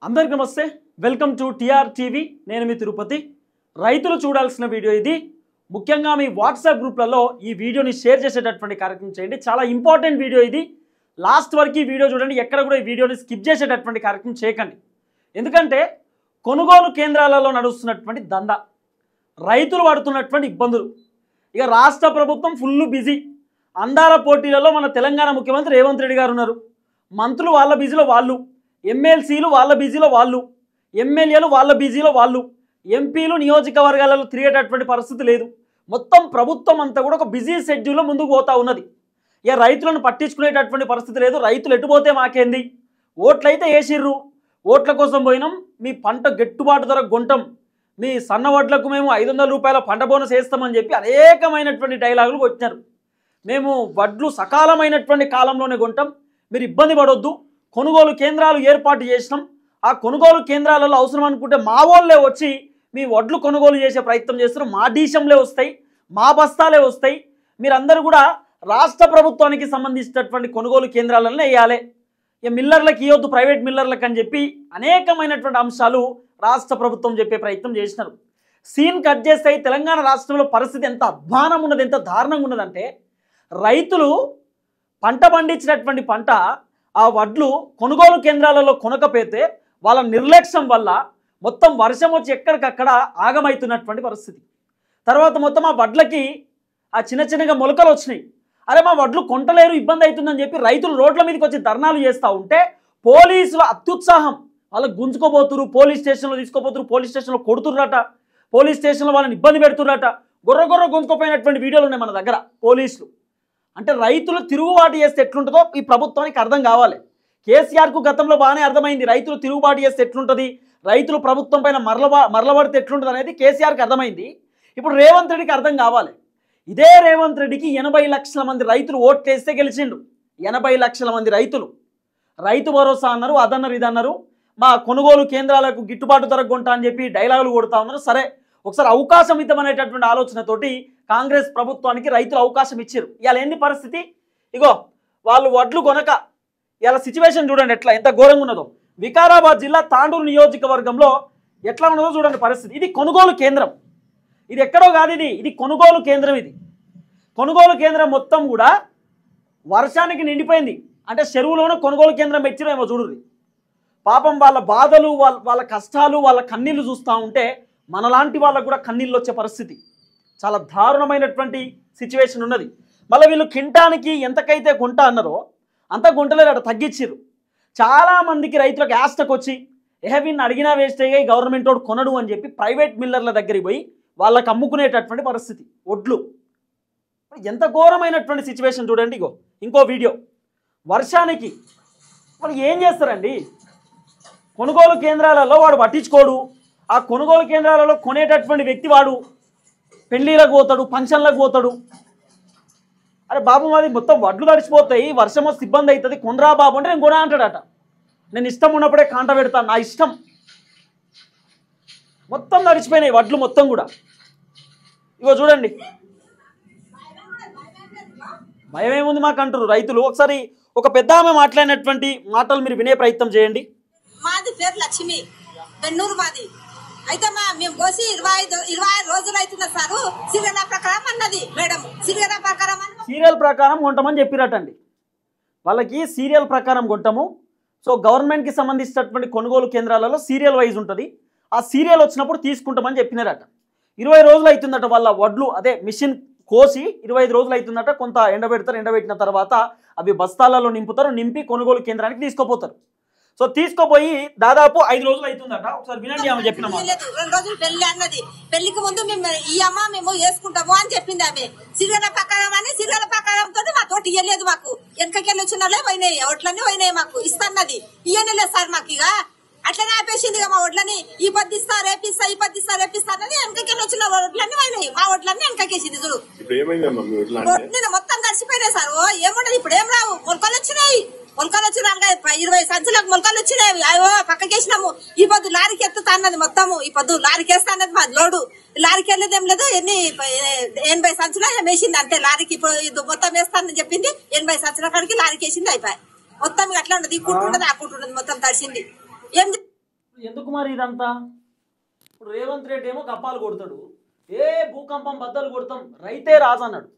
అందరికీ నమస్తే welcome to TR TV నేను మీ తిరుపతి రైతులు చూడాల్సిన వీడియో ఇది ముఖ్యంగా మీ వాట్సాప్ గ్రూప్లలో ఈ వీడియోని షేర్ చేసేటటువంటి కార్యక్రమం చేయండి చాలా ఇంపార్టెంట్ వీడియో ఇది లాస్ట్ వరకు ఈ వీడియో చూడండి ఎక్కడ కూడా ఈ వీడియోని స్కిప్ చేసేటటువంటి కార్యక్రమం చేయకండి ఎందుకంటే కొనుగోలు కేంద్రాలలో నడుస్తున్నటువంటి దందా రైతులు పడుతున్నటువంటి ఇబ్బందులు ఇక రాష్ట్ర ప్రభుత్వం ఫుల్ బిజీ అందాల పోటీలలో మన తెలంగాణ ముఖ్యమంత్రి రేవంత్ రెడ్డి గారు ఉన్నారు మంత్రులు వాళ్ళ బిజీలో వాళ్ళు ఎమ్మెల్సీలు వాళ్ళ బిజీలో వాళ్ళు ఎమ్మెల్యేలు వాళ్ళ బిజీలో వాళ్ళు ఎంపీలు నియోజకవర్గాలలో తిరిగేటటువంటి పరిస్థితి లేదు మొత్తం ప్రభుత్వం అంతా కూడా ఒక బిజీ షెడ్యూల్లో ముందుకు పోతా ఉన్నది ఇక రైతులను పట్టించుకునేటటువంటి పరిస్థితి లేదు రైతులు ఎటుపోతే మాకేంది ఓట్లయితే వేసిర్రు ఓట్ల కోసం పోయినాం మీ పంట గిట్టుబాటు ధర కొంటాం మీ సన్న వడ్లకు మేము 500 రూపాయల పంట బోనస్ వేస్తామని చెప్పి అనేకమైనటువంటి డైలాగులు కొట్టినారు మేము వడ్లు సకాలమైనటువంటి కాలంలోనే కొంటాం మీరు ఇబ్బంది పడొద్దు కొనుగోలు కేంద్రాలు ఏర్పాటు చేసినాం ఆ కొనుగోలు కేంద్రాలలో అవసరం అనుకుంటే మా వాళ్ళే వచ్చి మీ వడ్లు కొనుగోలు చేసే ప్రయత్నం చేస్తారు మా డీసంలే వస్తాయి మా బస్తాలే వస్తాయి మీరందరూ కూడా రాష్ట్ర ప్రభుత్వానికి సంబంధించినటువంటి కొనుగోలు కేంద్రాలను వేయాలి ఇక మిల్లర్లకు ఇవ్వద్దు ప్రైవేట్ మిల్లర్లకు అని చెప్పి అనేకమైనటువంటి అంశాలు రాష్ట్ర ప్రభుత్వం చెప్పే ప్రయత్నం చేసినారు సీన్ కట్ చేస్తే తెలంగాణ రాష్ట్రంలో పరిస్థితి ఎంత అధ్వానం ఉన్నది ఎంత దారుణంగా ఉన్నదంటే రైతులు పంట పండించినటువంటి పంట ఆ వడ్లు కొనుగోలు కేంద్రాలలో కొనకపోతే వాళ్ళ నిర్లక్ష్యం వల్ల మొత్తం వర్షం వచ్చి ఎక్కడికక్కడ ఆగమవుతున్నటువంటి పరిస్థితి తర్వాత మొత్తం ఆ వడ్లకి ఆ చిన్నగా మొలకలు వచ్చినాయి అరే మా వడ్లు కొంటలేరు ఇబ్బంది అవుతుందని చెప్పి రైతులు రోడ్ల మీదకి వచ్చి ధర్నాలు చేస్తూ ఉంటే పోలీసుల అత్యుత్సాహం వాళ్ళకి గుంజుకోబోతురు పోలీస్ స్టేషన్లో తీసుకోపోతురు పోలీస్ స్టేషన్లో కొడుతుర్రట పోలీస్ స్టేషన్లో వాళ్ళని ఇబ్బంది పెడుతుర్రట గొర్ర గుంజుకోపోయినటువంటి వీడియోలు ఉన్నాయి మన దగ్గర పోలీసులు అంటే రైతులు తిరుగుబాటు చేస్తే ఎట్లుంటుందో ఈ ప్రభుత్వానికి అర్థం కావాలి కేసీఆర్కు గతంలో బాగానే అర్థమైంది రైతులు తిరుగుబాటు చేస్తే ఎట్లుంటుంది రైతులు ప్రభుత్వం పైన మరలబడితే ఎట్లుంటుంది అనేది కేసీఆర్కి అర్థమైంది ఇప్పుడు రేవంత్ రెడ్డికి అర్థం కావాలి ఇదే రేవంత్ రెడ్డికి 80 లక్షల మంది రైతులు ఓట్లేస్తే గెలిచిండు 80 లక్షల మంది రైతులు రైతు భరోసా అన్నారు అదన్నారు ఇదన్నారు మా కొనుగోలు కేంద్రాలకు గిట్టుబాటు ధర కొంటా అని చెప్పి డైలాగులు కొడతా ఉన్నారు సరే ఒకసారి అవకాశం ఇద్దామనేటటువంటి ఆలోచనతోటి కాంగ్రెస్ ప్రభుత్వానికి రైతులు అవకాశం ఇచ్చారు ఇవాళ ఏంది పరిస్థితి ఇగో వాళ్ళు వడ్లు కొనక ఇవాళ సిచ్యువేషన్ చూడండి ఎట్లా ఎంత ఘోరంగా ఉన్నదో వికారాబాద్ జిల్లా తాండూరు నియోజకవర్గంలో ఎట్లా ఉన్నదో చూడండి పరిస్థితి ఇది కొనుగోలు కేంద్రం ఇది ఎక్కడో కాదు ఇది కొనుగోలు కేంద్రం ఇది కొనుగోలు కేంద్రం మొత్తం కూడా వర్షానికి నిండిపోయింది అంటే చెరువులోనే కొనుగోలు కేంద్రం పెట్టిరేమో చూడుర్రి పాపం వాళ్ళ బాధలు వాళ్ళ కష్టాలు వాళ్ళ కన్నీళ్లు చూస్తూ ఉంటే మనలాంటి వాళ్ళకు కూడా కన్నీళ్ళు వచ్చే పరిస్థితి చాలా దారుణమైనటువంటి సిచ్యువేషన్ ఉన్నది మళ్ళీ వీళ్ళు కింటానికి ఎంతకైతే కొంటా అన్నారో అంత గుంటలేరు అక్కడ తగ్గించారు చాలామందికి రైతులకు యాస్టకు వచ్చి వీళ్ళని అడిగినా వేస్ట్ అయ్యాయి గవర్నమెంట్ వాడు కొనడు అని చెప్పి ప్రైవేట్ మిల్లర్ల దగ్గరికి పోయి వాళ్ళకి అమ్ముకునేటటువంటి పరిస్థితి ఒడ్లు ఎంత ఘోరమైనటువంటి సిచ్యువేషన్ చూడండి ఇగో ఇంకో వీడియో వర్షానికి వాళ్ళు ఏం చేస్తారండి కొనుగోలు కేంద్రాలలో వాడు పట్టించుకోడు ఆ కొనుగోలు కేంద్రాలలో కొనేటటువంటి వ్యక్తి వాడు పెళ్ళిళ్ళకు పోతాడు ఫంక్షన్లకు పోతాడు అరే బాబు మాది మొత్తం వడ్లు తడిచిపోతాయి వర్షం వస్తే ఇబ్బంది అవుతుంది కొనరా బాబు అంటే నేను కొనా అంటాడట నేను ఇష్టం ఉన్నప్పుడే కాంట పెడతాను నా ఇష్టం మొత్తం తడిచిపోయినాయి వడ్లు మొత్తం కూడా ఇగో చూడండి భయం ఏముంది మాకు అంటారు రైతులు ఒకసారి ఒక పెద్ద ఆమె మాట్లాడినటువంటి మాటలు మీరు వినే ప్రయత్నం చేయండి మాది పేరు లక్ష్మి బెన్నూరు మాది అయితే మేము కోసి 25 రోజులు అవుతున్నా సారు సీరియల్ ప్రకారం అన్నది మేడం సీరియల్ ప్రకారం కొంటామని చెప్పిరటండి వాళ్ళకి సీరియల్ ప్రకారం కొంటాము సో గవర్నమెంట్కి సంబంధించినటువంటి కొనుగోలు కేంద్రాలలో సీరియల్ వైజ్ ఉంటుంది ఆ సీరియల్ వచ్చినప్పుడు తీసుకుంటామని చెప్పినారట 20 రోజులు అవుతుందట వాళ్ళ వడ్లు అదే మిషన్ కోసి 25 రోజులు అవుతుందట కొంత ఎండబెడతారు ఎండబెట్టిన తర్వాత అవి బస్తాలలో నింపుతారు నింపి కొనుగోలు కేంద్రానికి తీసుకుపోతారు సో తీసుకుపోయి దాదాపు 5 రోజులు అవుతుందట ఒకసారి వినండి ఆమె చెప్పిన 2 రోజులు పెళ్లి అన్నది పెళ్లికి ముందు మేము ఈ అమ్మ మేము వేసుకుంటాము అని చెప్పింది ఆమె సీరియల్ ప్రకారం అని సీరియల్ ప్రకారంతో మా తోటి ఇయ్యలేదు మాకు వెనకకెళ్ళి వచ్చిన వాళ్ళే పోయినాయి ఒట్లన్నీ పోయినాయి మాకు ఇస్తాన్నది ఇయ్యలేదు సార్ మాకు ఇక అట్లనే ఆపేసింది మా ఒడ్లని ఈ పద్దిస్తా రేపిస్తా ఈ పద్దిస్తా రేపిస్తా అన్నది వెనకకెళ్ళి వచ్చిన ఒడ్లన్నీ పోయినాయి మా ఒడ్లన్నీ వెనకకేసింది చూడు మొత్తం తడిసిపోయినాయి సార్ ఏముండదు ఇప్పుడు ఏం రావు మొలకలు వచ్చినాయి మొలకలు వచ్చిన 20 సంచులకు మొలకలు వచ్చినాయి అయ్యో పక్కకేసినాము ఈ పొద్దు లారీకి ఎత్తుతా అన్నది మొత్తము ఈ పొద్దు లారీకి వేస్తా అన్నది మాది లోడు లారీకి వెళ్ళేది ఏం లేదు 80 సంచులు వేసింది అంతే లారీకి ఇప్పుడు మొత్తం వేస్తానని చెప్పింది 80 సంచుల కాడికి లారీకి వేసింది అయిపోయి మొత్తం అట్లా ఉండదు ఈ కుట్టు ఉండదు ఆ కుట్టు ఉండదు మొత్తం తడిసింది ఎందుకు మరి ఇదంతా? ఇప్పుడు రేవంత్ రెడ్డి ఏమో కప్పాలు కొడతాడు, ఏ భూకంపం బద్దలు కొడతాం, రైతే రాజు అన్నాడు.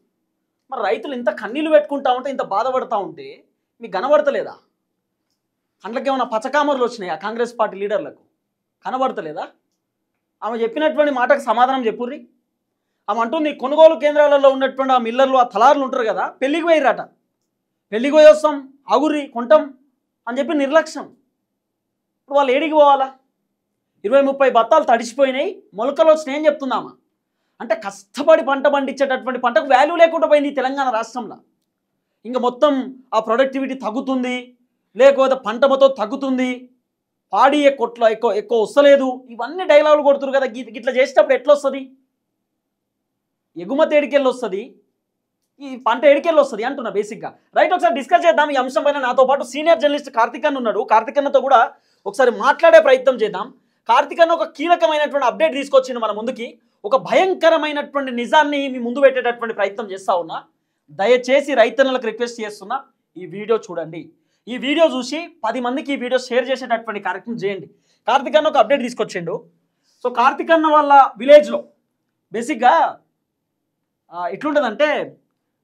మరి రైతులు ఇంత కన్నీళ్ళు పెట్టుకుంటా ఉంటే, ఇంత బాధపడతా ఉంటే మీకు కనబడతలేదా? అందులోకి ఏమైనా పచ్చకామర్లు వచ్చినాయా కాంగ్రెస్ పార్టీ లీడర్లకు? కనబడతలేదా? ఆమె చెప్పినటువంటి మాటకు సమాధానం చెప్పుర్రి. ఆమె అంటుంది కొనుగోలు కేంద్రాలలో ఉన్నటువంటి ఆ మిల్లర్లు, ఆ తలారులు ఉంటారు కదా, పెళ్ళికి పోయిరాట. పెళ్ళికి పోయి వస్తాం, ఆగుర్రి కొంటాం అని చెప్పి నిర్లక్ష్యం. ఇప్పుడు వాళ్ళు ఏడికి పోవాలా? 20-30 బత్తాలు తడిసిపోయినాయి, మొలకలు వచ్చినాయి అని చెప్తున్నామా? అంటే కష్టపడి పంట పండించేటటువంటి పంటకు వాల్యూ లేకుండా పోయింది ఈ తెలంగాణ రాష్ట్రంలో. ఇంకా మొత్తం ఆ ప్రొడక్టివిటీ తగ్గుతుంది, లేకపోతే పంట మొత్తం తగ్గుతుంది, పాడి ఎక్కువ వస్తలేదు, ఇవన్నీ డైలాగులు కొడుతున్నారు కదా. ఇట్లా చేసేటప్పుడు ఎట్లా వస్తుంది? ఎగుమతి ఎడికెళ్ళి వస్తుంది, ఈ పంట ఎడికెళ్ళి వస్తుంది అంటున్నా బేసిక్గా. రైట్, ఒకసారి డిస్కస్ చేద్దాం ఈ అంశం పైన. నాతో పాటు సీనియర్ జర్నలిస్ట్ కార్తిక్ అన్న ఉన్నాడు. కార్తిక్ అన్నతో కూడా ఒకసారి మాట్లాడే ప్రయత్నం చేద్దాం. కార్తిక్ అన్న ఒక కీలకమైనటువంటి అప్డేట్ తీసుకొచ్చిండు మన ముందుకి. ఒక భయంకరమైనటువంటి నిజాన్ని మీ ముందు పెట్టేటటువంటి ప్రయత్నం చేస్తా ఉన్నా. దయచేసి రైతన్నలకు రిక్వెస్ట్ చేస్తున్నా, ఈ వీడియో చూడండి. ఈ వీడియో చూసి 10 మందికి ఈ వీడియో షేర్ చేసేటటువంటి కార్యక్రమం చేయండి. కార్తిక్ అన్న ఒక అప్డేట్ తీసుకొచ్చిండు. సో కార్తిక్ అన్న వాళ్ళ విలేజ్లో బేసిక్గా ఎట్లుంటుందంటే,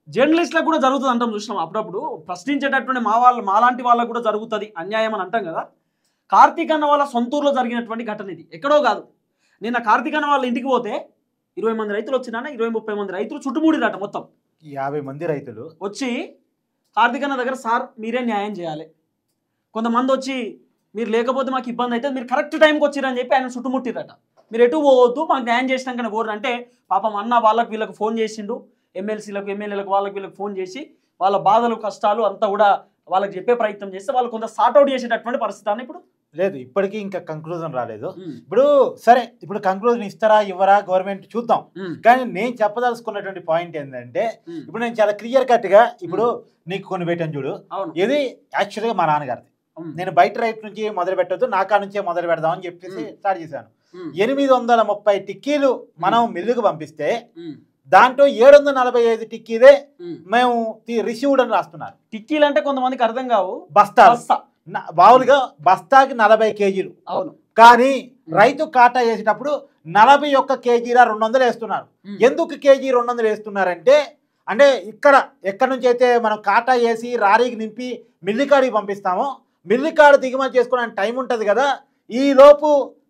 జర్నలిస్టులకు కూడా జరుగుతుంది అంటాం, చూసినాం అప్పుడప్పుడు. ప్రశ్నించేటటువంటి మాలాంటి వాళ్ళకు కూడా జరుగుతుంది అన్యాయం అని అంటాం కదా. కార్తిక్ అన్న వాళ్ళ సొంతూరులో జరిగినటువంటి ఘటన ఇది, ఎక్కడో కాదు. నిన్న కార్తిక్ అన్న వాళ్ళ ఇంటికి పోతే 20 మంది రైతులు వచ్చినా, 20-30 మంది రైతులు చుట్టుముడిరట. మొత్తం 50 మంది రైతులు వచ్చి కార్తిక్ అన్న దగ్గర, సార్ మీరే న్యాయం చేయాలి, కొంతమంది వచ్చి మీరు లేకపోతే మాకు ఇబ్బంది అయితే, మీరు కరెక్ట్ టైంకి వచ్చిరని చెప్పి ఆయన చుట్టుముట్టిరట. మీరు ఎటు పోవద్దు, మాకు న్యాయం చేసినాకనే పోరు అంటే, పాపం అన్న వాళ్ళకి వీళ్ళకి ఫోన్ చేసిండు, ఎమ్మెల్సీలకు ఎమ్మెల్యేలకు వాళ్ళకి వీళ్ళకి ఫోన్ చేసి వాళ్ళ బాధలు కష్టాలు అంతా కూడా వాళ్ళకి చెప్పే ప్రయత్నం చేస్తే వాళ్ళు కొంత సార్ట్అవుట్ చేసేటటువంటి పరిస్థితి అని ఇప్పుడు లేదు. ఇప్పటికీ ఇంకా కంక్లూజన్ రాలేదు. ఇప్పుడు సరే, ఇప్పుడు కంక్లూజన్ ఇస్తారా ఇవ్వరా గవర్నమెంట్ చూద్దాం. కానీ నేను చెప్పదలుచుకున్నటువంటి పాయింట్ ఏంటంటే, ఇప్పుడు నేను చాలా క్లియర్ కట్ గా ఇప్పుడు నీకు కొన్ని పెట్టాను చూడు. ఇది యాక్చువల్గా మా నాన్నగారిది. నేను బయట రైట్ నుంచి మొదలు పెట్టద్దు, నా కా నుంచే మొదలు పెడదాం అని చెప్పేసి స్టార్ట్ చేశాను. 830 టిక్కీలు మనం మిల్లుకు పంపిస్తే దాంట్లో 745 టిక్కీలే మేము రిసీవ్డ్ అని రాస్తున్నారు. టిక్కీలు అంటే కొంతమందికి అర్థం కావు, బస్తా మామూలుగా బస్తాకి 40 కేజీలు. అవును, కానీ రైతు కాటా వేసేటప్పుడు 41 కేజీల 200 వేస్తున్నారు. ఎందుకు కేజీ 200 వేస్తున్నారంటే, అంటే ఎక్కడి నుంచి అయితే మనం కాటా వేసి రారీకి నింపి మిల్లికాడికి పంపిస్తామో, మిల్లికాడ దిగుమతి చేసుకోవడానికి టైం ఉంటుంది కదా. ఈ లోపు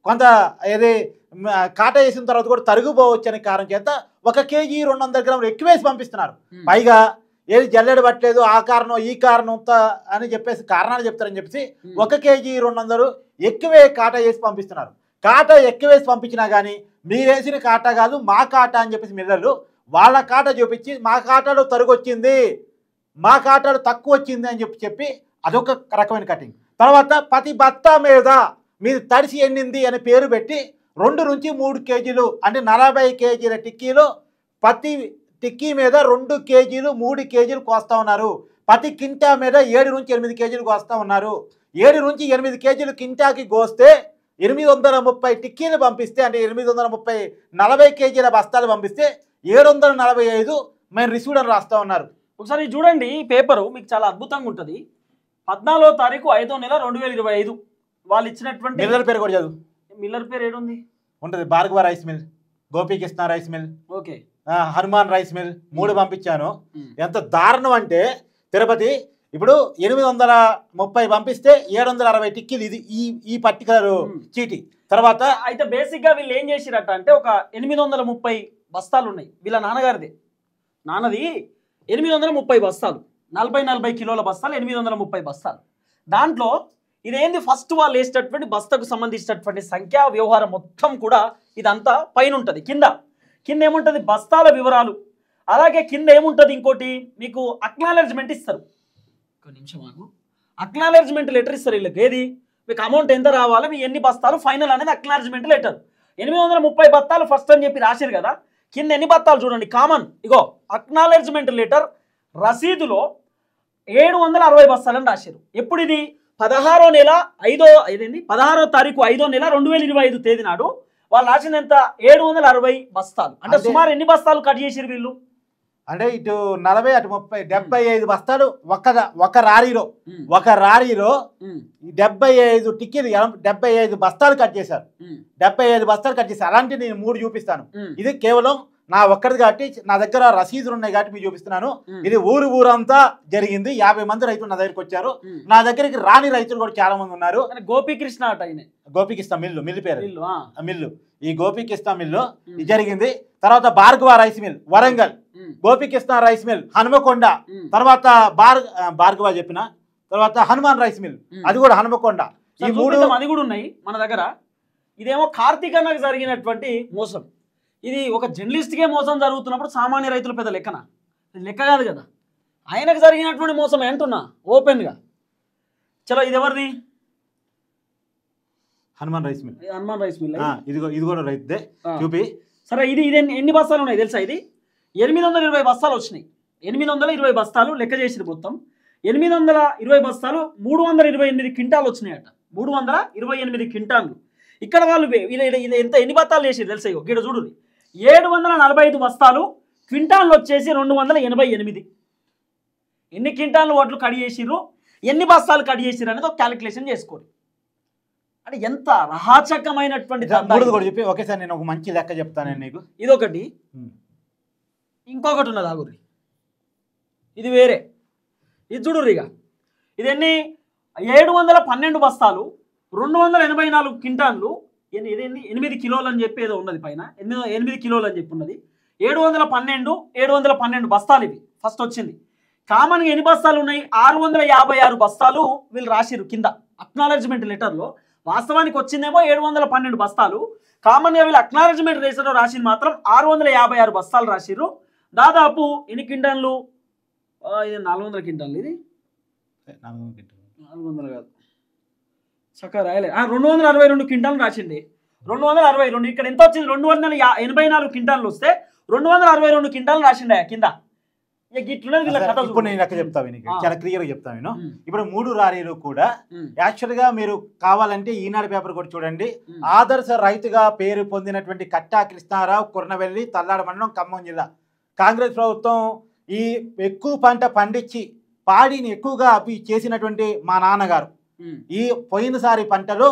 కొంత ఏది కాటా వేసిన తర్వాత కూడా తరుగుపోవచ్చు అనే కారణం చేత 1 కేజీ 200 గ్రాములు ఎక్కువేసి పంపిస్తున్నారు. పైగా ఏది జల్లెడ పట్టలేదు, ఆ కారణం ఈ కారణం అని చెప్పేసి కారణాలు చెప్తారని చెప్పేసి 1 కేజీ 200 ఎక్కువే కాటా వేసి పంపిస్తున్నారు. కాటా ఎక్కువేసి పంపించినా కానీ మీరేసిన కాటా కాదు మా కాటా అని చెప్పేసి మిల్లర్లు వాళ్ళ కాటా చూపించి మా కాటాలో తరుగు వచ్చింది, మా కాటాలో తక్కువ వచ్చింది అని చెప్పి అదొక రకమైన కటింగ్. తర్వాత ప్రతి బత్తా మీద మీరు తడిసి ఎండింది అనే పేరు పెట్టి 2 నుంచి 3 కేజీలు అంటే 40 కేజీల టిక్కీలు, ప్రతి టిక్కీ మీద 2 కేజీలు 3 కేజీలు కోస్తా ఉన్నారు. ప్రతి కింటా మీద 7 నుంచి 8 కేజీలు కోస్తా ఉన్నారు. 7 నుంచి 8 కేజీలు కింటాకి కోస్తే 830 టిక్కీలు పంపిస్తే, అంటే 830 40 కేజీల బస్తాలు పంపిస్తే 745 మేము రిసీవ్డ్ అని రాస్తా ఉన్నారు. ఒకసారి చూడండి ఈ పేపరు, మీకు చాలా అద్భుతంగా ఉంటుంది. 14వ తారీఖు 5వ నెల 2025 వాళ్ళు ఇచ్చినటువంటి మిల్లర్ పేరు కూడా చదువు. మిల్లర్ పేరు ఏడుంది? ఉంటుంది Bhargava rice mill, Gopikrishna rice mill, okay, Hanuman rice mill 3 పంపించాను. ఎంత దారుణం అంటే, తిరుపతి ఇప్పుడు 830 పంపిస్తే 760 టిక్కీలు. ఇది ఈ పర్టికులర్ చీటీ. తర్వాత అయితే బేసిక్గా వీళ్ళు ఏం చేసిరట అంటే, ఒక 830 బస్తాలు ఉన్నాయి వీళ్ళ నాన్నగారిది. నాన్నది 830 బస్తాలు, 40 కిలోల బస్తాలు, 830 బస్తాలు. దాంట్లో ఇదేంది, ఫస్ట్ వాళ్ళు వేసేటటువంటి బస్తకు సంబంధించినటువంటి సంఖ్య వ్యవహారం మొత్తం కూడా ఇదంతా పైన ఉంటుంది. కింద ఏముంటుంది, బస్తాల వివరాలు. అలాగే కింద ఏముంటుంది, ఇంకోటి మీకు అక్నాలెడ్జ్మెంట్ ఇస్తారు. ఒక నిమిషం ఆగు, అక్నాలెడ్జ్మెంట్ లెటర్ ఇస్తారు వీళ్ళకి. ఏది, మీకు అమౌంట్ ఎంత రావాలి, మీ ఎన్ని బస్తాలు ఫైనల్ అనేది అక్నాలెడ్జ్మెంట్ లెటర్. 830 బత్తాలు ఫస్ట్ అని చెప్పి రాశారు కదా, కింద ఎన్ని బత్తాలు చూడండి కామన్. ఇగో అక్నాలెడ్జ్మెంట్ లెటర్ రసీదులో 760 బస్తాలని రాశారు. ఎప్పుడు ఇది, 16వ నెల 16వ తారీఖు 5వ నెల 2025 తేదీ నాడు వాళ్ళు రాసింది ఎంత, 760 బస్తాలు. అంటే సుమారు ఎన్ని బస్తాలు కట్ చేసారు వీళ్ళు? అంటే ఇటు 40 అటు 30 75 బస్తాలు ఒక రారీలో 75 టిక్కీలు 75 బస్తాలు కట్ చేశారు. 75 బస్తాలు కట్ చేశారు. అలాంటి నేను 3 చూపిస్తాను. ఇది కేవలం నా ఒక్కరిది కాబట్టి నా దగ్గర రసీదులు ఉన్నాయి కాబట్టి మీకు చూపిస్తున్నాను. ఇది ఊరంతా జరిగింది. 50 మంది రైతులు నా దగ్గరికి వచ్చారు. నా దగ్గరికి రాని రైతులు కూడా చాలా మంది ఉన్నారు. గోపీకృష్ణ అట గోపీకృష్ణ మిల్లు పేరు మిల్లు. ఈ గోపీకృష్ణ మిల్లు జరిగింది. తర్వాత Bhargava rice mill Warangal, Gopikrishna rice mill Hanamkonda, తర్వాత భార్గవ చెప్పిన తర్వాత హనుమాన్ రైస్ మిల్ అది కూడా హనుమకొండ. ఈ 3 అది కూడా ఉన్నాయి మన దగ్గర. ఇదేమో కార్తీకన్నకు జరిగినటువంటి మోసం. ఇది ఒక జర్నలిస్ట్కే మోసం జరుగుతున్నప్పుడు సామాన్య రైతులు పెద్ద లెక్క కాదు కదా. ఆయనకు జరిగినటువంటి మోసం అంటున్నా ఓపెన్గా. చలో ఇది ఎవరిది? Hanuman rice mill. ఇది కూడా రైతుదే చూపి. సరే ఇది ఎన్ని బస్తాలు ఉన్నాయి తెలుసా? ఇది 820 బస్తాలు వచ్చినాయి. 820 బస్తాలు లెక్క చేసిన మొత్తం 820 బస్తాలు 328 క్వింటాలు వచ్చినాయట. 328 క్వింటాలు. ఇక్కడ వాళ్ళు ఎన్ని బస్తాలు చేసారు తెలుసా? ఇక్కడ చూడు 745 బస్తాలు, క్వింటాన్లు వచ్చేసి 288. ఎన్ని క్వింటాన్లు వడ్లు కడి చేసిర్రు, ఎన్ని బస్తాలు కడి చేసిర్రు అనేది ఒక క్యాలిక్యులేషన్ చేసుకోరు. అంటే ఎంత రహాచకమైనటువంటి కూడా చెప్పి ఒకేసారి నేను ఒక మంచి లెక్క చెప్తాను నీకు. ఇదొకటి, ఇంకొకటి ఉన్నది ఆగుర్రి, ఇది వేరే. ఇది చూడుర్రి. ఇక ఇదన్నీ 712 బస్తాలు, 284 క్వింటాన్లు, 8 కిలోలు అని చెప్పి ఏదో ఉన్నది పైన, 8 కిలోలు అని చెప్పి ఉన్నది. 712 బస్తాలు ఇవి ఫస్ట్ వచ్చింది. కామన్గా ఎన్ని బస్తాలు ఉన్నాయి? 656 బస్తాలు వీళ్ళు రాసిరు కింద అక్నాలెడ్జ్మెంట్ లెటర్లో. వాస్తవానికి వచ్చిందేమో 712 బస్తాలు. కామన్గా వీళ్ళు అక్నాలెడ్జ్మెంట్ లెటర్లో రాసింది మాత్రం 656 బస్తాలు రాసిర్రు. దాదాపు ఎన్ని క్వింటాన్లు? ఇది 400 క్వింటాన్లు. ఇది 400 కాదు, చక్కగా రాయలేదు. 262 క్వింటాలు రాసింది. 262. ఇక్కడ ఎంత వచ్చింది? 284 క్వింటాలు వస్తే 262 క్వింటాలు రాసిండే కింద. ఇప్పుడు నేను లెక్క చెప్తాను, చాలా క్లియర్ గా చెప్తాను. ఇప్పుడు 3 లారీలు కూడా యాక్చువల్ గా మీరు కావాలంటే ఈనాడు పేపర్ కూడా చూడండి. ఆదర్శ రైతుగా పేరు పొందినటువంటి కట్టా కృష్ణారావు, కుర్నవెల్లి, తల్లాడ మండలం, ఖమ్మం జిల్లా. కాంగ్రెస్ ప్రభుత్వం ఈ ఎక్కువ పంట పండించి పాడిని ఎక్కువగా అవి చేసినటువంటి మా నాన్నగారు ఈ పోయినసారి పంటలో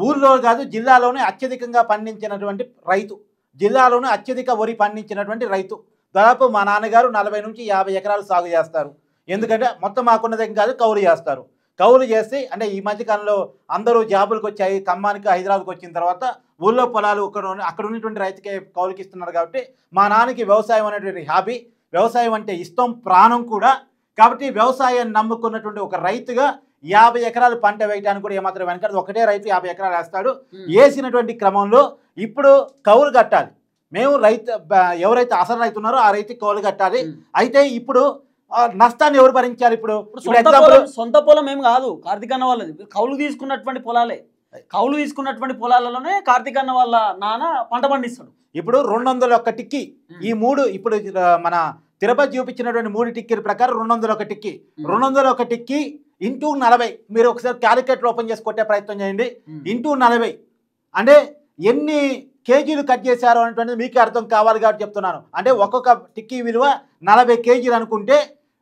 ఊర్లో కాదు జిల్లాలోనే అత్యధికంగా పండించినటువంటి రైతు, జిల్లాలోనే అత్యధిక వరి పండించినటువంటి రైతు. దాదాపు మా నాన్నగారు 40 నుంచి 50 ఎకరాలు సాగు చేస్తారు. ఎందుకంటే మొత్తం మాకున్నదేం కాదు, కౌలు చేస్తారు. కౌలు చేసి అంటే ఈ మధ్యకాలంలో అందరూ జాబులకు వచ్చాయి, ఖమ్మానికి హైదరాబాద్కి వచ్చిన తర్వాత ఊళ్ళో పొలాలు అక్కడ ఉన్నటువంటి రైతుకే కౌలుకి ఇస్తున్నారు. కాబట్టి మా నాన్నకి వ్యవసాయం అనేటువంటి హాబీ, వ్యవసాయం అంటే ఇష్టం, ప్రాణం కూడా. కాబట్టి వ్యవసాయాన్ని నమ్ముకున్నటువంటి ఒక రైతుగా 50 ఎకరాలు పంట వేయడానికి కూడా ఏమాత్రం వెనకాల. ఒకటే రైతు 50 ఎకరాలు వేస్తాడు. వేసినటువంటి క్రమంలో ఇప్పుడు కౌలు కట్టాలి. మేము రైతు ఎవరైతే అసలు రైతు ఉన్నారో ఆ రైతుకి కౌలు కట్టాలి. అయితే ఇప్పుడు నష్టాన్ని ఎవరు భరించాలి? ఇప్పుడు సొంత పొలం ఏం కాదు, కార్తీకన్న వాళ్ళది. కౌలు తీసుకున్నటువంటి పొలాలే. కౌలు తీసుకున్నటువంటి పొలాలలోనే కార్తీకన్న వాళ్ళ నాన్న పంట పండిస్తాడు. ఇప్పుడు 201 టిక్కీ ఈ 3 ఇప్పుడు మన తిరుపతి చూపించినటువంటి 3 టిక్కీల ప్రకారం 201 టిక్కీ. 201 టిక్కీ ఇంటూ 40. మీరు ఒకసారి క్యాలిక్యులేటర్ ఓపెన్ చేసి కొట్టే ప్రయత్నం చేయండి. ఇంటూ 40 అంటే ఎన్ని కేజీలు కట్ చేశారు అనేటువంటిది మీకే అర్థం కావాలి కాబట్టి చెప్తున్నాను. అంటే ఒక్కొక్క టిక్కీ విలువ 40 కేజీలు అనుకుంటే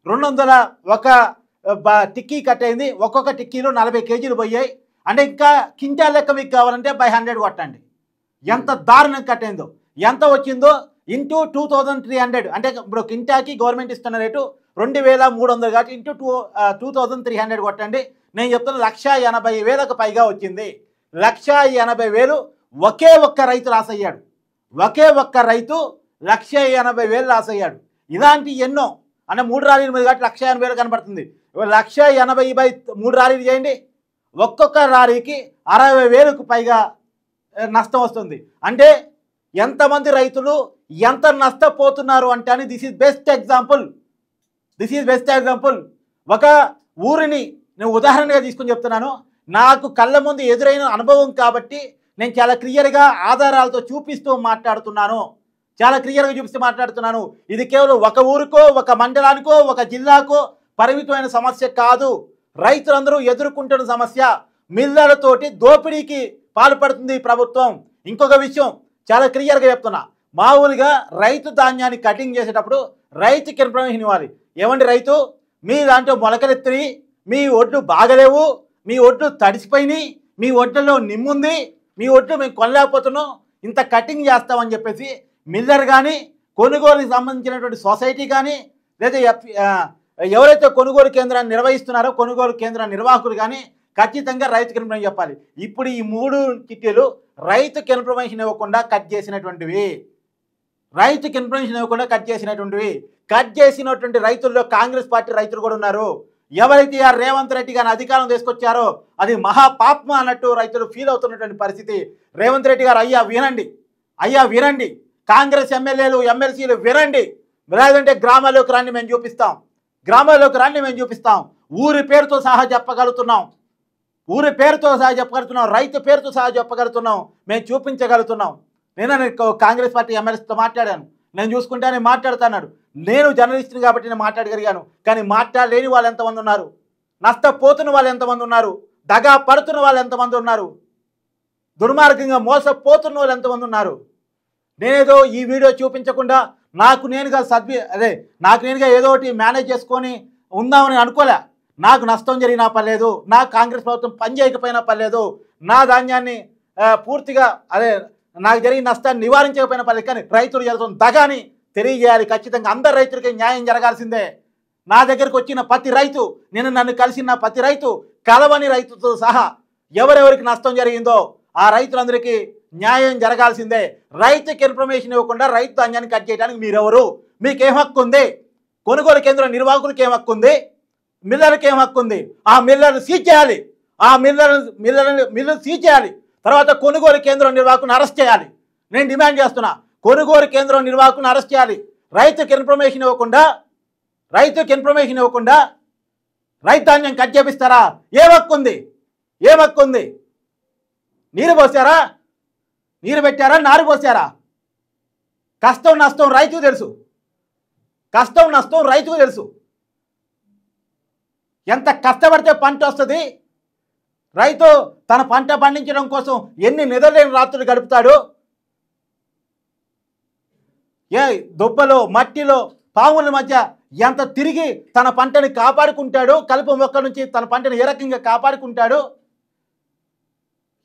201 టిక్కీ కట్ అయింది. ఒక్కొక్క టిక్కీలో 40 కేజీలు పోయాయి. అంటే ఇంకా క్వింటాల్ లెక్క మీకు కావాలంటే బై 100 కొట్టండి. ఎంత దారుణం కట్ అయిందో, ఎంత వచ్చిందో ఇంటూ 2300. అంటే ఇప్పుడు క్వింటాకి గవర్నమెంట్ ఇస్తున్న రేటు 2300 కాబట్టి ఇంటూ 2300 కొట్టండి. నేను చెప్తున్నా 1,80,000కు పైగా వచ్చింది. 1,80,000 ఒకే ఒక్క రైతు లాస్ అయ్యాడు. ఒకే ఒక్క రైతు 1,80,000 లాస్ అయ్యాడు. ఇలాంటి ఎన్నో అంటే 3 లారీల మీద కాబట్టి 1,80,000 కనబడుతుంది. 1,80,000/3 లారీలు చేయండి. ఒక్కొక్క లారీకి 60,000కు పైగా నష్టం వస్తుంది. అంటే ఎంతమంది రైతులు ఎంత నష్టపోతున్నారు అంటే అని దిస్ ఈజ్ బెస్ట్ ఎగ్జాంపుల్. ఒక ఊరిని నేను ఉదాహరణగా తీసుకుని చెప్తున్నాను. నాకు కళ్ళ ముందు ఎదురైన అనుభవం కాబట్టి నేను చాలా క్లియర్గా ఆధారాలతో చూపిస్తూ మాట్లాడుతున్నాను. ఇది కేవలం ఒక ఊరికో, ఒక మండలానికో, ఒక జిల్లాకో పరిమితమైన సమస్య కాదు. రైతులందరూ ఎదుర్కొంటున్న సమస్య. మిల్లర్లతోటి దోపిడీకి పాల్పడుతుంది ప్రభుత్వం. ఇంకొక విషయం చాలా క్లియర్గా చెప్తున్నా. మామూలుగా రైతు ధాన్యాన్ని కటింగ్ చేసేటప్పుడు రైతుకి ఇన్ఫర్మేషన్ ఇవ్వాలి. ఏమండి రైతు, మీ దాంట్లో మొలకలెత్తి, మీ ఒడ్లు బాగలేవు, మీ ఒడ్లు తడిసిపోయినాయి, మీ ఒడ్లలో నిమ్ముంది, మీ ఒడ్లు మేము కొనలేకపోతున్నాం, ఇంత కటింగ్ చేస్తామని చెప్పేసి మిల్లర్ కానీ కొనుగోలుకి సంబంధించినటువంటి సొసైటీ కానీ లేదా ఎవరైతే కొనుగోలు కేంద్రాన్ని నిర్వహిస్తున్నారో కొనుగోలు కేంద్ర నిర్వాహకులు కానీ ఖచ్చితంగా రైతుకి ఇన్ఫర్మేషన్ చెప్పాలి. ఇప్పుడు ఈ 3 చిట్టీలు రైతుకి ఇన్ఫర్మేషన్ ఇవ్వకుండా కట్ చేసినటువంటివి. రైతుకి ఇన్ఫర్మేషన్ ఇవ్వకుండా కట్ చేసినటువంటివి. కట్ చేసినటువంటి రైతుల్లో కాంగ్రెస్ పార్టీ రైతులు కూడా ఉన్నారు. ఎవరైతే ఆ రేవంత్ రెడ్డి గారిని అధికారం తీసుకొచ్చారో అది మహాపాపం అన్నట్టు రైతులు ఫీల్ అవుతున్నటువంటి పరిస్థితి. రేవంత్ రెడ్డి గారు అయ్యా వినండి, అయ్యా వినండి, కాంగ్రెస్ ఎమ్మెల్యేలు ఎమ్మెల్సీలు వినండి, లేదంటే గ్రామాల్లోకి రండి మేము చూపిస్తాం, గ్రామాల్లోకి రండి మేము చూపిస్తాం, ఊరి పేరుతో సహా చెప్పగలుగుతున్నాం, ఊరి పేరుతో సహా చెప్పగలుగుతున్నాం, రైతు పేరుతో సహా చెప్పగలుగుతున్నాం, మేము చూపించగలుగుతున్నాం. నేను కాంగ్రెస్ పార్టీ ఎమ్మెల్యేతో మాట్లాడాను, నేను చూసుకుంటానే మాట్లాడుతున్నాడు. నేను జర్నలిస్ట్ని కాబట్టి నేను మాట్లాడగలిగాను. కానీ మాట్లాడలేని వాళ్ళు ఎంతమంది ఉన్నారు, నష్టపోతున్న వాళ్ళు ఎంతమంది ఉన్నారు, దగా పడుతున్న వాళ్ళు ఎంతమంది ఉన్నారు, దుర్మార్గంగా మోసపోతున్న వాళ్ళు ఎంతమంది ఉన్నారు. నేనేదో ఈ వీడియో చూపించకుండా నాకు నేనుగా నాకు నేనుగా ఏదో ఒకటి మేనేజ్ చేసుకొని ఉందామని అనుకోలే. నాకు నష్టం జరిగినా పర్లేదు, నాకు కాంగ్రెస్ ప్రభుత్వం పని చేయకపోయినా పర్లేదు, నా ధాన్యాన్ని పూర్తిగా నాకు జరిగిన నష్టాన్ని నివారించకపోయినా పర్లేదు, కానీ రైతులు జరుగుతున్న దగాని తెలియజేయాలి. ఖచ్చితంగా అందరు రైతులకి న్యాయం జరగాల్సిందే. నా దగ్గరకు వచ్చిన ప్రతి రైతు, నన్ను కలిసిన ప్రతి రైతు, కలవని రైతుతో సహా ఎవరెవరికి నష్టం జరిగిందో ఆ రైతులందరికీ న్యాయం జరగాల్సిందే. రైతుకి ఇన్ఫర్మేషన్ ఇవ్వకుండా రైతు ధాన్యాన్ని కట్ చేయడానికి మీరెవరు? మీకేం హక్కు ఉంది? కొనుగోలు కేంద్రం నిర్వాహకులకి ఏం హక్కు ఉంది? మిల్లర్కి ఏం హక్కు ఉంది? ఆ మిల్లర్ను సీజ్ చేయాలి, ఆ మిల్లు సీజ్ చేయాలి. తర్వాత కొనుగోలు కేంద్రం నిర్వాహకులను అరెస్ట్ చేయాలి. నేను డిమాండ్ చేస్తున్నా, కొనుగోలు కేంద్రం నిర్వాహకులను అరెస్ట్ చేయాలి. రైతుకి ఇన్ఫర్మేషన్ ఇవ్వకుండా రైతు ధాన్యం కట్ చేపిస్తారా? ఏ హక్కు ఉంది? ఏం హక్కు ఉంది? నీరు పోసారా? నీరు పెట్టారా? నారు పోసారా? కష్టం నష్టం రైతుకు తెలుసు, కష్టం నష్టం రైతుకు తెలుసు. ఎంత కష్టపడితే పంట వస్తుంది, రైతు తన పంట పండించడం కోసం ఎన్ని నిద్రలేని రాత్రులు గడుపుతాడు, దుబ్బలో మట్టిలో పాముల మధ్య ఎంత తిరిగి తన పంటని కాపాడుకుంటాడు, కలుపు మొక్క నుంచి తన పంటని ఏ రకంగా కాపాడుకుంటాడు,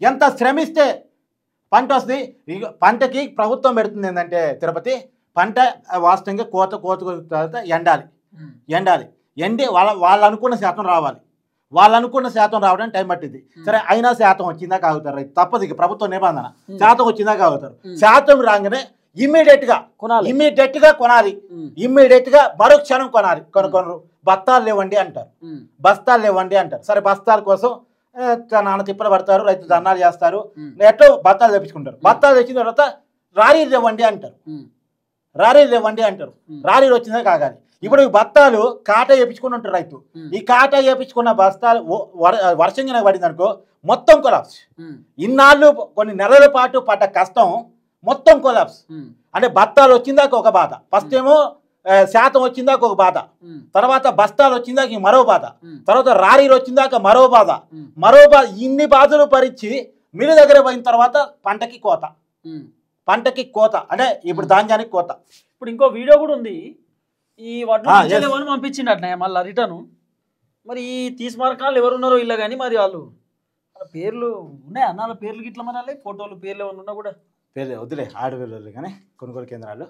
ఎంత శ్రమిస్తే పంట వస్తుంది. పంటకి ప్రభుత్వం పెడుతుంది ఏంటంటే తిరుపతి పంట వాస్తవంగా కోత తర్వాత ఎండి వాళ్ళు అనుకున్న శాతం రావాలి, వాళ్ళు అనుకున్న శాతం రావడానికి టైం పట్టింది. సరే అయినా శాతం వచ్చిందాక ఆగుతారు రైతు, తప్పదు, ఇక ప్రభుత్వ నిబంధన. శాతం వచ్చిందాక ఆగుతారు. శాతం రాగానే ఇమ్మీడియట్ గా కొనాలి, ఇమ్మీడియట్ గా మరో క్షణం కొనాలి. కొనరు బస్తాలు లేవండి అంటారు. సరే బస్తాల కోసం నాన్న తిప్పలు పడతారు, రైతు ధర్నాలు చేస్తారు, ఎట్టో బత్తాలు తెప్పించుకుంటారు. బత్తాలు తెచ్చిన తర్వాత రారీలు ఇవ్వండి అంటారు. రారీలు వచ్చిందా కాగాలి. ఇప్పుడు ఈ బత్తాలు కాటా వేయించుకుని ఉంటారు రైతు. ఈ కాటా వేయించుకున్న బస్తాలు వర్షం కింద పడింది అనుకో మొత్తం కొలాప్స్. ఇన్నాళ్ళు కొన్ని నెలల పాటు పడ్డ కష్టం మొత్తం కొలాప్స్. అంటే బత్తాలు వచ్చిందాక ఒక బాధ, ఫస్ట్ ఏమో శాతం వచ్చిందాక ఒక బాధ, తర్వాత బస్తాలు వచ్చిందాక మరో బాధ, తర్వాత రారీలు వచ్చిందాక మరో బాధ. ఇన్ని బాధలు భరించి మిల్లు దగ్గర పోయిన తర్వాత పంటకి కోత అంటే ఇప్పుడు ధాన్యానికి కోత. ఇప్పుడు ఇంకో వీడియో కూడా ఉంది, ఈ వడ్లు పంపించిండు అట్లా మళ్ళీ రిటర్న్. మరి ఈ తీసుమార్కాలు ఎవరున్నారో ఇల్లు కానీ మరి వాళ్ళు పేర్లు ఉన్నాయి అన్నాల పేర్లు గిట్ల మరి ఫోటోలు పేర్లు ఏమన్నా ఉన్నా కూడా పేర్లు వద్దులే, ఆడపిల్లలు కానీ కొనుగోలు కేంద్రాలు.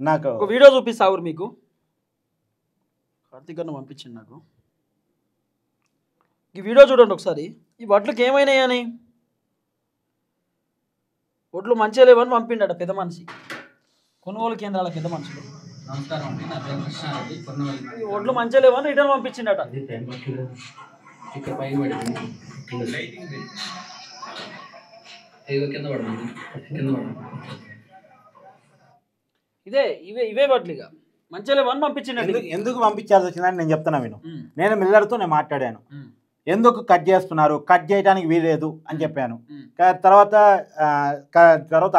నాకు ఒక వీడియో చూపిస్తా మీకు, కార్తీక్ అన్న పంపించింది నాకు. ఈ వీడియో చూడండి ఒకసారి. ఈ వడ్లకి ఏమైనాయి అని, వడ్లు మంచిగా లేవని పంపిండట పెద్ద మనిషి, కొనుగోలు కేంద్రాల పెద్ద మనుషులు. ఈ వడ్లు మంచిగా లేవని రిటర్న్ పంపించిండట. ఇవే వడ్లుగా మంచిగా లేవని పంపించిండట. ఎందుకు పంపించాల్సి వచ్చిందని నేను చెప్తున్నా. నేను మిల్లర్తో నేను మాట్లాడాను, ఎందుకు కట్ చేస్తున్నారు, కట్ చేయడానికి వీలేదు అని చెప్పాను. తర్వాత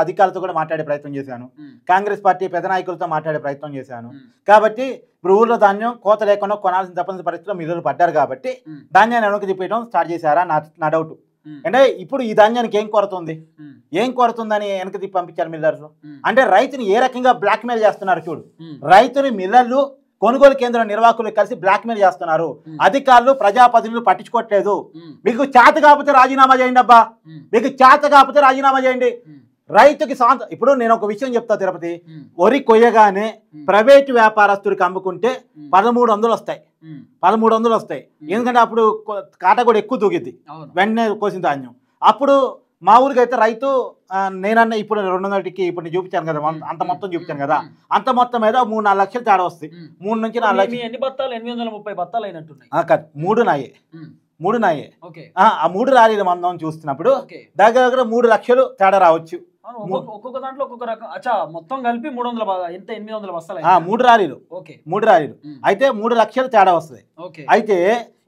అధికారులతో కూడా మాట్లాడే ప్రయత్నం చేశాను, కాంగ్రెస్ పార్టీ పెద్ద నాయకులతో మాట్లాడే ప్రయత్నం చేశాను. కాబట్టి ఇప్పుడు ఊళ్ళో ధాన్యం కోత లేకుండా కొనాల్సిన తప్పనిసరి పరిస్థితిలో మిల్లులు పడ్డారు కాబట్టి ధాన్యాన్ని వెనక్కి తిప్పేయడం స్టార్ట్ చేశారా నా డౌట్. అంటే ఇప్పుడు ఈ ధాన్యానికి ఏం కొరత ఉంది, ఏం కొరత ఉందని వెనక తిప్పి పంపించారు మిల్లర్లు. అంటే రైతుని ఏ రకంగా బ్లాక్మెయిల్ చేస్తున్నారు చూడు. రైతుని మిల్లర్లు కొనుగోలు కేంద్ర నిర్వాహకులు కలిసి బ్లాక్మెయిల్ చేస్తున్నారు. అధికారులు ప్రజాప్రతినిధులు పట్టించుకోవట్లేదు. మీకు చేత కాకపోతే రాజీనామా చేయండి అబ్బా, మీకు చేత కాకపోతే రాజీనామా చేయండి. రైతుకి ఇప్పుడు నేను ఒక విషయం చెప్తా తిరుపతి, వరి కొయ్యగానే ప్రైవేటు వ్యాపారస్తుడికి అమ్ముకుంటే 1300 వస్తాయి, 1300 వస్తాయి. ఎందుకంటే అప్పుడు కాట కూడా ఎక్కువ తూగిద్ది వెంటనే కోసిన ధాన్యం. అప్పుడు మా ఊరికి అయితే రైతు నేనన్నా ఇప్పుడు 200కి ఇప్పుడు నేను చూపించాను కదా, అంత మొత్తం చూపించాను కదా, అంత మొత్తం మీద 3-4 లక్షలు తేడా వస్తాయి. 3 నుంచి 4 లక్షలు. ఎన్ని బత్తాలు? 830 బత్తాలు అయినట్టున్నాయి. కాదు, 3 నాయే, 3 నాయే. ఆ 3 లారీల మందం చూస్తున్నప్పుడు దగ్గర 3 లక్షలు తేడా రావచ్చు. ఒక్కొక్క దాంట్లో ఒక్కొక్క రకం. అచ్చా, మొత్తం కలిపి 300 ఎంత? 800 బస్తాలు. 3 లారీలు. 3 లారీలు అయితే 3 లక్షలు తేడా వస్తుంది. అయితే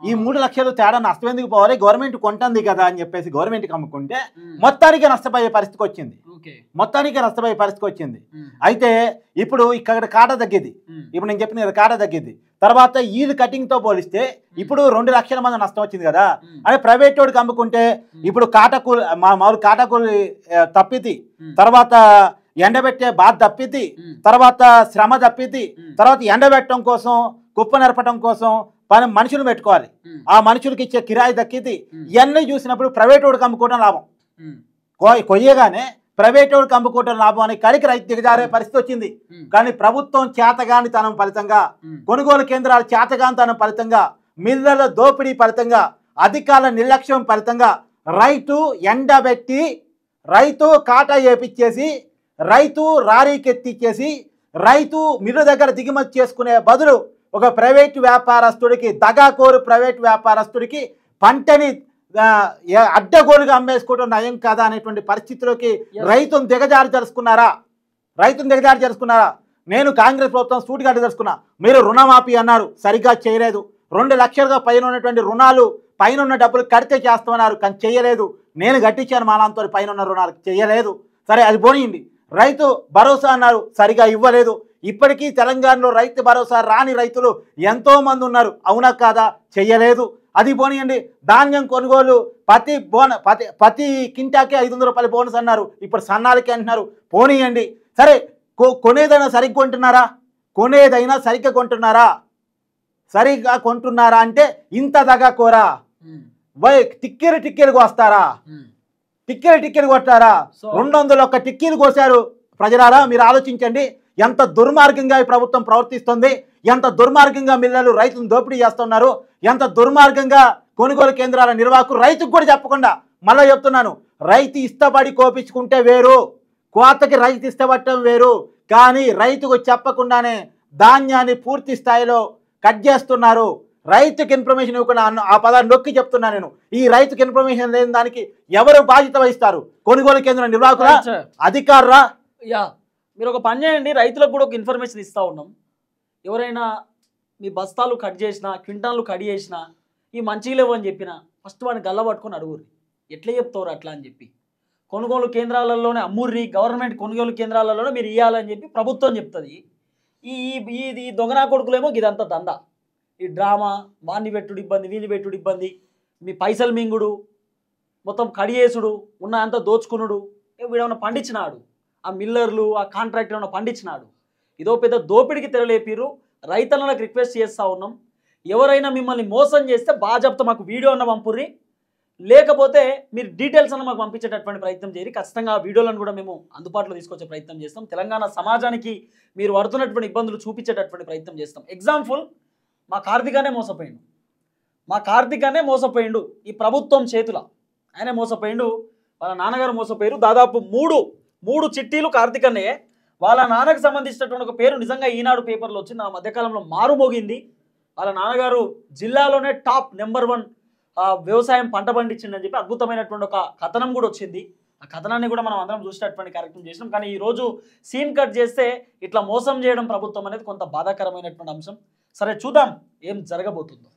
ఈ 3 లక్షలు తేడా నష్టం ఎందుకు పోవాలి, గవర్నమెంట్ కొంటుంది కదా అని చెప్పేసి గవర్నమెంట్కి అమ్ముకుంటే మొత్తానికి నష్టపోయే పరిస్థితికి వచ్చింది, మొత్తానికి నష్టపోయే పరిస్థితికి వచ్చింది. అయితే ఇప్పుడు ఇక్కడ కాట తగ్గిద్ది, ఇప్పుడు నేను చెప్పిన కాట తగ్గిద్ది. తర్వాత ఈద్ కటింగ్ తో పోలిస్తే ఇప్పుడు 2 లక్షల మంది నష్టం వచ్చింది కదా. అదే ప్రైవేట్ వాడికి అమ్ముకుంటే ఇప్పుడు కాటకూలి మామూలు కాటకూలి తప్పితి, తర్వాత ఎండబెట్టే బాధ తప్పితి, తర్వాత శ్రమ తప్పితి, తర్వాత ఎండబెట్టడం కోసం కుప్ప నెరపడం కోసం మనుషులు పెట్టుకోవాలి, ఆ మనుషులకి ఇచ్చే కిరాయి దక్కిది. ఇవన్నీ చూసినప్పుడు ప్రైవేట్ వాడికి అమ్ముకోవడం లాభం, కొయ్యగానే ప్రైవేట్ వాడికి అమ్ముకోవడం లాభం అనే కాడికి రైతు దిగజారే పరిస్థితి వచ్చింది. కానీ ప్రభుత్వం చేతగానితనం ఫలితంగా, కొనుగోలు కేంద్రాల చేతగానితనం ఫలితంగా, మిల్లర్ల దోపిడీ ఫలితంగా, అధికారుల నిర్లక్ష్యం ఫలితంగా రైతు ఎండబెట్టి, రైతు కాటా వేపిచ్చేసి, రైతు రారీకెత్తిచ్చేసి, రైతు మిల్లు దగ్గర దిగుమతి చేసుకునే బదులు ఒక ప్రైవేటు వ్యాపారస్తుడికి, దగాకోరు ప్రైవేటు వ్యాపారస్తుడికి పంటని అడ్డగోలుగా అమ్మేసుకోవడం నయం కాదా అనేటువంటి పరిస్థితిలోకి రైతును దిగజారి తెలుసుకున్నారా, రైతును దిగజారి తెలుసుకున్నారా? నేను కాంగ్రెస్ ప్రభుత్వం సూటిగా తెలుసుకున్నా. మీరు రుణమాఫీ అన్నారు, సరిగ్గా చేయలేదు. 2 లక్షలుగా పైన ఉన్నటువంటి రుణాలు పైన ఉన్న డబ్బులు కడితే చేస్తామన్నారు, కానీ చేయలేదు. నేను కట్టించాను మా నాన్నతో పైన ఉన్న రుణాలు, చేయలేదు. సరే అది పోనీయండి. రైతు భరోసా అన్నారు, సరిగా ఇవ్వలేదు. ఇప్పటికీ తెలంగాణలో రైతు భరోసా రాని రైతులు ఎంతో మంది ఉన్నారు, అవునా కాదా? చెయ్యలేదు. అది పోనీయండి. ధాన్యం కొనుగోలు ప్రతి కింటాకే 500 రూపాయల బోనస్ అన్నారు, ఇప్పుడు సన్నాలకి అంటున్నారు, పోనీయండి. సరే కొనేదైనా సరిగ్గా కొంటున్నారా? కొనేదైనా సరిగ్గా కొంటున్నారా? సరిగ్గా కొంటున్నారా అంటే ఇంత దగా కోరా, టిక్కెలు కోస్తారా? టిక్కెలు కొట్టారా? 201 టిక్కీలు కోసారు. ప్రజలారా మీరు ఆలోచించండి, ఎంత దుర్మార్గంగా ఈ ప్రభుత్వం ప్రవర్తిస్తుంది, ఎంత దుర్మార్గంగా మిల్లర్లు రైతులను దోపిడీ చేస్తున్నారు, ఎంత దుర్మార్గంగా కొనుగోలు కేంద్రాల నిర్వాహకులు రైతుకు కూడా చెప్పకుండా, మళ్ళీ చెప్తున్నాను, రైతు ఇష్టపడి కోపించుకుంటే వేరు, కోతకి రైతు ఇష్టపడటం వేరు. కానీ రైతుకు చెప్పకుండానే ధాన్యాన్ని పూర్తి స్థాయిలో కట్ చేస్తున్నారు. రైతుకి ఇన్ఫర్మేషన్ ఇవ్వకుండా, ఆ పదాన్ని నొక్కి చెప్తున్నా నేను, ఈ రైతుకి ఇన్ఫర్మేషన్ లేని దానికి ఎవరు బాధ్యత వహిస్తారు? కొనుగోలు కేంద్రం నిర్వాహకుల, అధికారులా? మీరు ఒక పని చేయండి, రైతులకు కూడా ఒక ఇన్ఫర్మేషన్ ఇస్తూ ఉన్నాం. ఎవరైనా మీ బస్తాలు కట్ చేసినా, క్వింటాన్లు కట్ చేసినా, ఈ మంచిగా లేవు అని చెప్పినా ఫస్ట్ వాడిని గల్ల పట్టుకొని అడుగుర్రి, ఎట్లా చెప్తారు అట్లా అని చెప్పి. కొనుగోలు కేంద్రాలలోనే అమ్ముర్రి, గవర్నమెంట్ కొనుగోలు కేంద్రాలలోనే మీరు ఇవ్వాలని చెప్పి ప్రభుత్వం చెప్తుంది. ఈ దొంగనా కొడుకులేమో ఇదంతా దందా, ఈ డ్రామా, వాణ్ణి పెట్టుడు ఇబ్బంది, వీని పెట్టుడు ఇబ్బంది, మీ పైసలు మింగుడు, మొత్తం కడియేసుడు, ఉన్న అంతా దోచుకునుడు. వీడేమన్నా పండించినాడు, ఆ మిల్లర్లు ఆ కాంట్రాక్టర్ ఏమన్నా పండించినాడు. ఇదో పెద్ద దోపిడికి తెరలేపిరు. రైతులకు రిక్వెస్ట్ చేస్తూ ఉన్నాం, ఎవరైనా మిమ్మల్ని మోసం చేస్తే బాజాబ్తో మాకు వీడియో అన్న పంపుర్రి, లేకపోతే మీరు డీటెయిల్స్ అన్న మాకు పంపించేటటువంటి ప్రయత్నం చేయరు. ఖచ్చితంగా ఆ వీడియోలను కూడా మేము అందుబాటులో తీసుకొచ్చే ప్రయత్నం చేస్తాం. తెలంగాణ సమాజానికి మీరు పడుతున్నటువంటి ఇబ్బందులు చూపించేటటువంటి ప్రయత్నం చేస్తాం. ఎగ్జాంపుల్, మా కార్తీకానే మోసపోయిండు ఈ ప్రభుత్వం చేతుల, ఆయనే మోసపోయిండు, వాళ్ళ నాన్నగారు మోసపోయారు. దాదాపు మూడు చిట్టీలు కార్తీకన్నయ్యే. వాళ్ళ నాన్నకు సంబంధించినటువంటి ఒక పేరు నిజంగా ఈనాడు పేపర్లో వచ్చింది, ఆ మధ్యకాలంలో మారుమోగింది. వాళ్ళ నాన్నగారు జిల్లాలోనే టాప్ నెంబర్ 1 వ్యవసాయం పంట పండించిందని చెప్పి అద్భుతమైనటువంటి ఒక కథనం కూడా వచ్చింది. ఆ కథనాన్ని కూడా మనం అందరం చూసేటటువంటి కార్యక్రమం చేసినాం. కానీ ఈరోజు సీన్ కట్ చేస్తే ఇట్లా మోసం చేయడం ప్రభుత్వం అనేది కొంత బాధాకరమైనటువంటి అంశం. సరే చూద్దాం ఏం జరగబోతుందో.